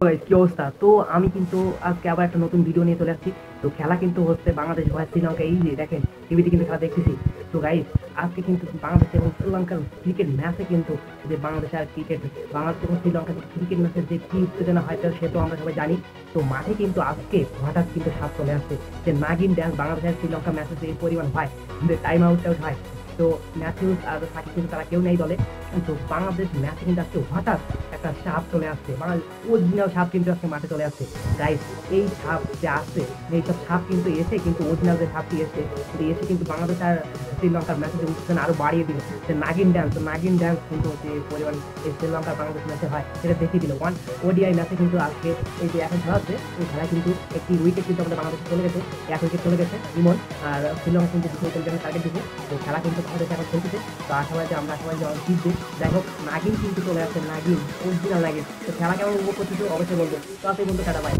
Guys কি অবস্থা? তো আমি কিন্তু আজকে আবার একটা নতুন ভিডিও নিয়ে চলে আসছি। তো খেলা কিন্তু হচ্ছে বাংলাদেশ ভয়েস শ্রীলঙ্কা, এই যে দেখেন টিভিতে কিন্তু খেলা দেখতেছি। তো গাইস আজকে কিন্তু বাংলাদেশ এবং শ্রীলঙ্কার ক্রিকেট ম্যাচে কিন্তু যে বাংলাদেশ আর ক্রিকেট, বাংলাদেশ এবং শ্রীলঙ্কার ক্রিকেট ম্যাচের যে কি উত্তেজনা হয় সে তো আমরা সবাই জানি। তো মাঠে কিন্তু আজকে হঠাৎ কিন্তু সাপ চলে আসছে, যে নাগিন ড্যান্স বাংলাদেশ আর শ্রীলঙ্কা ম্যাচে যে পরিমাণ হয়, যে টাইম আউট হয়। তো ম্যাথিউস আর সাকিব কিন্তু তারা কেউ নেই দলে। কিন্তু বাংলাদেশ ম্যাচে কিন্তু আজকে হঠাৎ একটা সাপ চলে আসছে, বাংলাদেশ অরিজিনাল সাপ কিন্তু আজকে মাঠে চলে আসছে। গাইস এই সাপ যে আসছে, এইসব সাপ কিন্তু এসে কিন্তু অরিজিনাল যে সাপটি এসে এসে কিন্তু বাংলাদেশ আর শ্রীলঙ্কার ম্যাচে যে উত্তেজনা আরো বাড়িয়ে দিল। যে নাগিন ড্যান্স কিন্তু যে পরিমাণ এই শ্রীলঙ্কার বাংলাদেশ ম্যাচে হয় সেটা দেখিয়ে দিল। ওয়ান ওডিআই ম্যাচে কিন্তু আজকে এই যে এখন খেলা হচ্ছে, এই খেলায় কিন্তু একটি উইকেট কিন্তু আমাদের বাংলাদেশে চলে গেছে, এক উইকেট চলে গেছে ইমন। আর শ্রীলঙ্কা কিন্তু দুটো উইকেট টার্গেট দিচ্ছে। তো খেলা কিন্তু বাংলাদেশ এখন খেলতেছে। তো আশাবাদী আমরা সবাই জিতবে। যাই হোক, নাগিন কিন্তু চলে আসছে, নাগিন অরিজিনাল নাগিন। তো খেলা কেমন উপভোগ করতেছো অবশ্যই বলবো। তো আসলে বন্ধু, টাটা, বাই।